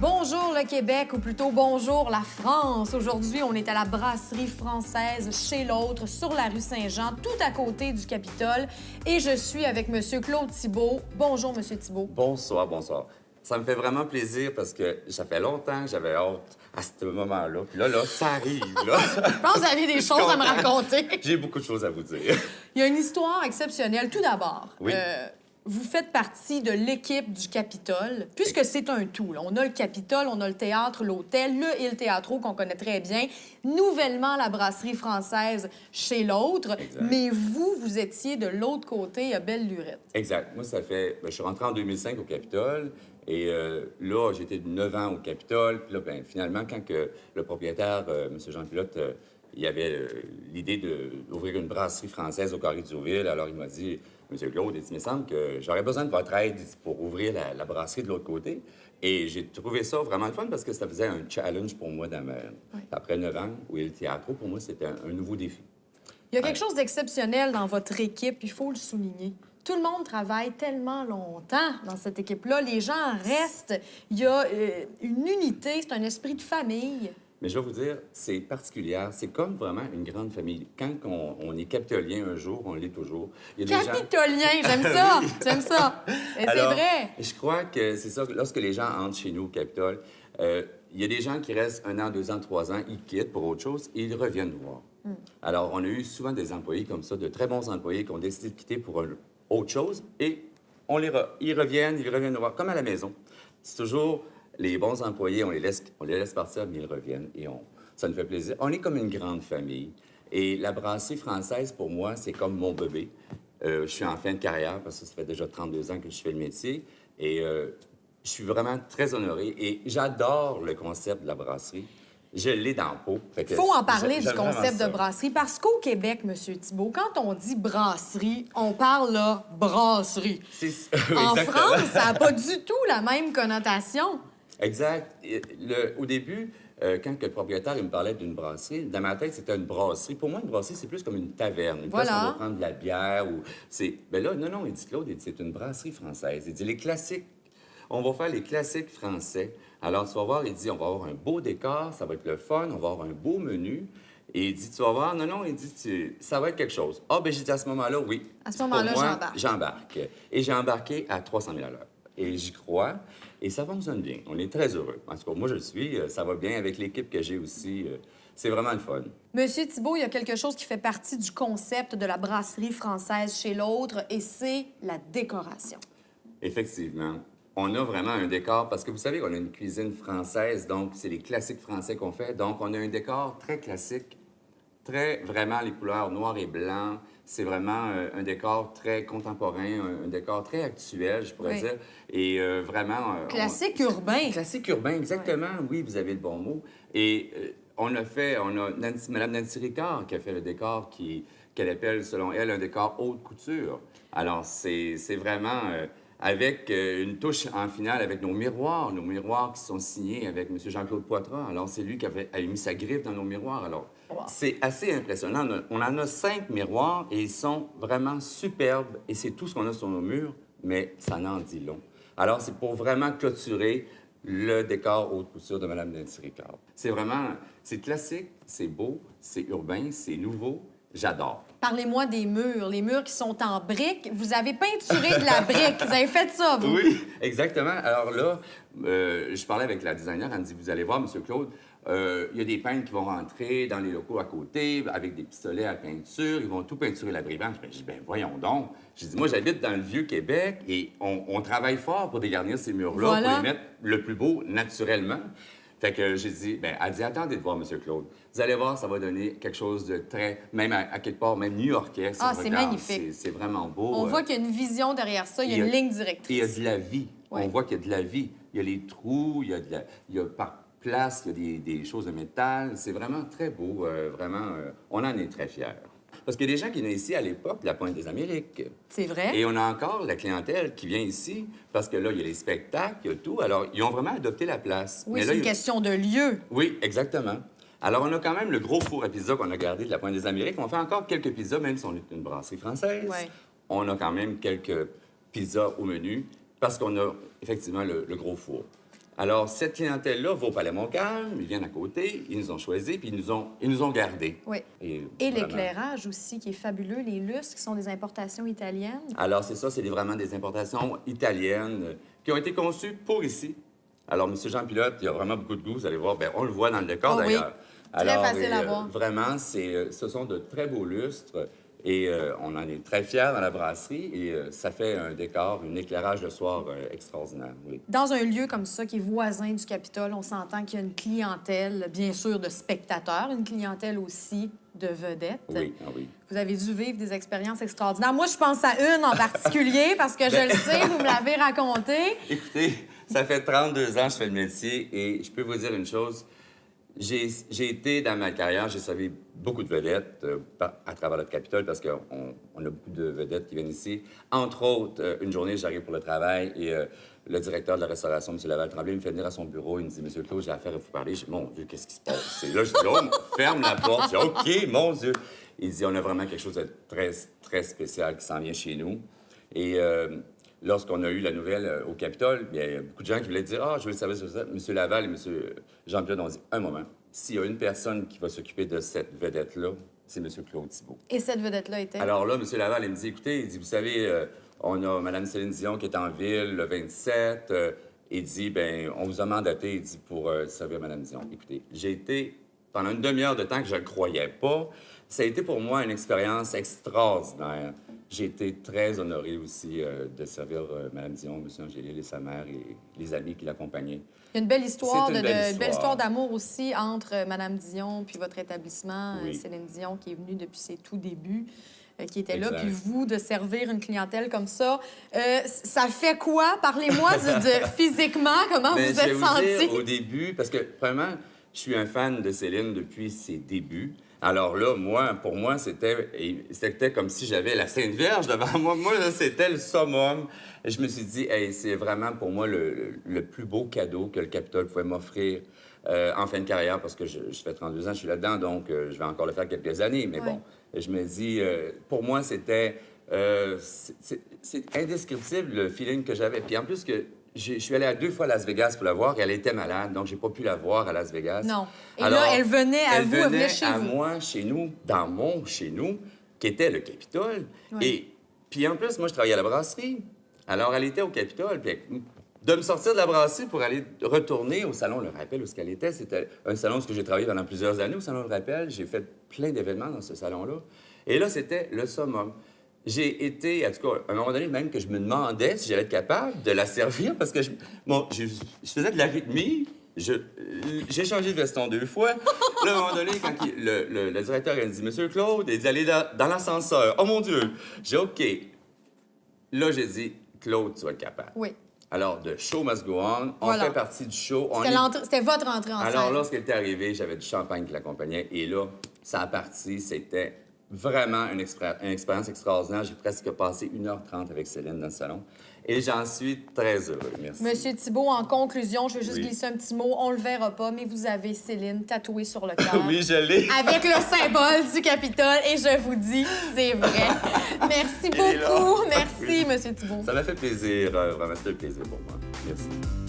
Bonjour le Québec, ou plutôt bonjour la France. Aujourd'hui, on est à la brasserie française Chez l'Autre, sur la rue Saint-Jean, tout à côté du Capitole. Et je suis avec Monsieur Claude Thibault. Bonjour, Monsieur Thibault. Bonsoir, bonsoir. Ça me fait vraiment plaisir parce que ça fait longtemps que j'avais hâte à ce moment-là. Puis là, ça arrive, là. Je pense que vous avez des choses à me raconter. J'ai beaucoup de choses à vous dire. Il y a une histoire exceptionnelle. Tout d'abord, Oui. vous faites partie de l'équipe du Capitole, puisque c'est un tout. Là. On a le Capitole, on a le théâtre, l'hôtel, le Il Teatro qu'on connaît très bien, nouvellement la brasserie française Chez l'Autre. Exact. Mais vous étiez de l'autre côté à Belle-Lurette. Exact. Moi, ça fait... je suis rentré en 2005 au Capitole. Et là, j'étais de 9 ans au Capitole. Puis là, finalement, quand le propriétaire, M. Jean Pilote, il avait l'idée d'ouvrir une brasserie française au Carré d'Youville, alors il m'a dit, M. Claude, il me semble que j'aurais besoin de votre aide pour ouvrir la brasserie de l'autre côté. Et j'ai trouvé ça vraiment le fun parce que ça faisait un challenge pour moi après 9 ans où il y a le théâtre. Pour moi, c'était un nouveau défi. Il y a quelque chose d'exceptionnel dans votre équipe, il faut le souligner. Tout le monde travaille tellement longtemps dans cette équipe-là. Les gens restent. Il y a une unité, c'est un esprit de famille. Mais je vais vous dire, c'est particulier. C'est comme vraiment une grande famille. Quand on est capitolien un jour, on l'est toujours. Il y a des gens... Capitolien, j'aime ça, j'aime ça. Et c'est Alors, vrai. Je crois que c'est ça. Lorsque les gens entrent chez nous au Capitole, il y a des gens qui restent 1 an, 2 ans, 3 ans, ils quittent pour autre chose et ils reviennent nous voir. Alors, on a eu souvent des employés comme ça, de très bons employés qui ont décidé de quitter pour autre chose et ils reviennent nous voir, comme à la maison. C'est toujours les bons employés, on les laisse partir, mais ils reviennent et ça nous fait plaisir. On est comme une grande famille. Et la brasserie française, pour moi, c'est comme mon bébé. Je suis en fin de carrière parce que ça fait déjà 32 ans que je fais le métier. Et je suis vraiment très honoré. Et j'adore le concept de la brasserie. Je l'ai dans le pot. Il faut en parler du j'aime vraiment concept ça. de brasserie parce qu'au Québec, M. Thibault, quand on dit brasserie, on parle là brasserie. En Exactement. France, ça n'a pas du tout la même connotation. Exact. Au début, quand le propriétaire il me parlait d'une brasserie, dans ma tête, c'était une brasserie. Pour moi, une brasserie, c'est plus comme une taverne. Une place où on va prendre de la bière. Ben là, non, il dit, Claude, c'est une brasserie française. Il dit, les classiques, on va faire les classiques français. Alors, tu vas voir, il dit, on va avoir un beau décor, ça va être le fun, on va avoir un beau menu. Et il dit, tu vas voir, non, il dit, ça va être quelque chose. Ah, ben j'ai dit à ce moment-là, oui. À ce moment-là, Pour moi, j'embarque. Et j'ai embarqué à 300 000 à l'heure. Et j'y crois. Et ça fonctionne bien. On est très heureux. En tout cas, moi, je le suis. Ça va bien avec l'équipe que j'ai aussi. C'est vraiment le fun. Monsieur Thibault, il y a quelque chose qui fait partie du concept de la brasserie française Chez l'Autre, et c'est la décoration. Effectivement. On a vraiment un décor, parce que vous savez qu'on a une cuisine française, donc c'est les classiques français qu'on fait. Donc, on a un décor très classique, vraiment les couleurs noir et blanc. C'est vraiment un décor très contemporain, un décor très actuel, je pourrais dire. Et vraiment... Classique urbain. Classique urbain, exactement. Oui, vous avez le bon mot. Et on a Mme Nancy Ricard qui a fait le décor qu'elle appelle, selon elle, un décor haute couture. Alors, c'est vraiment... avec une touche en finale avec nos miroirs qui sont signés avec M. Jean-Claude Poitras. Alors, c'est lui qui avait mis sa griffe dans nos miroirs. Alors, c'est assez impressionnant. On en a 5 miroirs et ils sont vraiment superbes. Et c'est tout ce qu'on a sur nos murs, mais ça n'en dit long. Alors, c'est pour vraiment clôturer le décor haute couture de Mme Nancy Ricard. C'est classique, c'est beau, c'est urbain, c'est nouveau. J'adore. Parlez-moi des murs, les murs qui sont en briques. Vous avez peinturé de la brique. Vous avez fait ça, vous? Oui, exactement. Alors là, je parlais avec la designer, elle me dit, vous allez voir, M. Claude, il y a des peintres qui vont rentrer dans les locaux à côté avec des pistolets à peinture, ils vont tout peinturer la brivante. Je dis, ben voyons donc. J'ai dit, moi, j'habite dans le Vieux-Québec et on travaille fort pour dégarnir ces murs-là, Voilà. pour les mettre le plus beau naturellement. Fait que j'ai dit, elle dit, attendez de voir, M. Claude. Vous allez voir, ça va donner quelque chose de très, même à quelque part, même new-yorkais. Ah, c'est magnifique. C'est vraiment beau. On voit qu'il y a une vision derrière ça, il y a une ligne directrice. Il y a de la vie. Oui. On voit qu'il y a de la vie. Il y a les trous, il y a par place, il y a des choses de métal. C'est vraiment très beau. On en est très fiers. Parce qu'il y a des gens qui venaient ici à l'époque de la Pointe des Amériques. C'est vrai. Et on a encore la clientèle qui vient ici parce que là, il y a les spectacles, il y a tout. Alors, ils ont vraiment adopté la place. Oui, Mais c'est là, une question de lieu. Oui, exactement. Alors, on a quand même le gros four à pizza qu'on a gardé de la Pointe des Amériques. On fait encore quelques pizzas, même si on est une brasserie française. Ouais. On a quand même quelques pizzas au menu parce qu'on a effectivement le gros four. Alors, cette clientèle-là va au Palais Montcalm, ils viennent à côté, ils nous ont choisis, puis ils nous ont gardés. Oui. Et Et vraiment. l'éclairage aussi, qui est fabuleux, les lustres, qui sont des importations italiennes. Alors, c'est ça, c'est vraiment des importations italiennes qui ont été conçues pour ici. Alors, M. Jean Pilote, il a vraiment beaucoup de goût, vous allez voir. Bien, on le voit dans le décor, Oh oui. d'ailleurs. Très Alors, facile à voir. Vraiment, ce sont de très beaux lustres et on en est très fiers dans la brasserie et ça fait un décor, un éclairage le soir extraordinaire, oui. Dans un lieu comme ça, qui est voisin du Capitole, on s'entend qu'il y a une clientèle, bien sûr, de spectateurs, une clientèle aussi de vedettes. Oui, ah oui. Vous avez dû vivre des expériences extraordinaires. Moi, je pense à une en particulier parce que je le sais, vous me l'avez raconté. Écoutez, ça fait 32 ans que je fais le métier et je peux vous dire une chose. J'ai été, dans ma carrière, j'ai servi beaucoup de vedettes à travers le Capitole parce qu'on a beaucoup de vedettes qui viennent ici. Entre autres, une journée, j'arrive pour le travail et le directeur de la restauration, M. Laval-Tremblay, me fait venir à son bureau. Il me dit, Monsieur Claude, j'ai affaire à vous parler. Je dis, mon Dieu, qu'est-ce qui se passe? Et là, je dis, oh, ferme la porte. Je dis, OK, mon Dieu. Il dit, on a vraiment quelque chose de très, très spécial qui s'en vient chez nous. Et lorsqu'on a eu la nouvelle au Capitole, bien, il y a beaucoup de gens qui voulaient dire « Ah, je veux le service de ça. » M. Laval et M. Jean-Pierre ont dit « Un moment, s'il y a une personne qui va s'occuper de cette vedette-là, c'est M. Claude Thibault. » Et cette vedette-là était? Alors là, M. Laval, il me dit « Écoutez, il dit, vous savez, on a Mme Céline Dion qui est en ville le 27. Il dit « Bien, on vous a mandaté, il dit, pour servir Mme Dion. » Écoutez, j'ai été, pendant une demi-heure de temps que je ne le croyais pas, ça a été pour moi une expérience extraordinaire. J'ai été très honoré aussi de servir Mme Dion, M. Angélil et sa mère et les amis qui l'accompagnaient. Il y a une belle histoire, C'est une belle une belle histoire d'amour aussi entre Mme Dion puis votre établissement, Oui. Céline Dion, qui est venue depuis ses tout débuts, qui était là, Exact. puis vous, de servir une clientèle comme ça. Ça fait quoi? Parlez-moi physiquement, comment Mais vous je vais êtes vous senti? dire, au début, parce que, premièrement, je suis un fan de Céline depuis ses débuts. Alors là, pour moi, c'était comme si j'avais la Sainte Vierge devant moi. Moi, là, c'était le summum. Et je me suis dit, hey, c'est vraiment pour moi le plus beau cadeau que le Capitole pouvait m'offrir en fin de carrière, parce que je fais 32 ans, je suis là-dedans, donc je vais encore le faire quelques années. Mais bon, je me dis, pour moi, c'est indescriptible le feeling que j'avais. Puis en plus que je suis allé 2 fois à Las Vegas pour la voir et elle était malade, donc j'ai pas pu la voir à Las Vegas. Non. Et Alors, là, elle venait à vous, elle venait chez à vous. moi, chez nous, dans mon chez nous, qui était le Capitole. Oui. Et puis en plus, moi, je travaillais à la brasserie. Alors, elle était au Capitole. Puis de me sortir de la brasserie pour aller retourner au Salon Le Rappel, où ce qu'elle était, c'était un salon où j'ai travaillé pendant plusieurs années, au Salon Le Rappel. J'ai fait plein d'événements dans ce salon-là. Et là, c'était le summum. J'ai été, en tout cas, à un moment donné, même que je me demandais si j'allais être capable de la servir parce que je faisais de l'arythmie. J'ai changé de veston 2 fois. Là, à un moment donné, quand le directeur il dit « Monsieur Claude », il dit « Allez dans l'ascenseur. » Oh mon Dieu! J'ai dit « OK. » Là, j'ai dit « Claude, tu vas être capable. » Oui. Alors, the show must go on. On Voilà. fait partie du show. C'était votre entrée en Alors, scène. lorsqu'elle était arrivée, j'avais du champagne qui l'accompagnait. Et là, ça a parti. C'était vraiment une expérience extraordinaire. J'ai presque passé 1h30 avec Céline dans le salon. Et j'en suis très heureux. Merci. Monsieur Thibault, en conclusion, je veux juste Oui. glisser un petit mot. On le verra pas, mais vous avez Céline tatouée sur le cœur. Oui, je l'ai. Avec le symbole du Capitole. Et je vous dis, c'est vrai. Merci Il est là. beaucoup. Merci, Oui. Monsieur Thibault. Ça m'a fait plaisir. Vraiment, c'était un plaisir pour moi. Merci.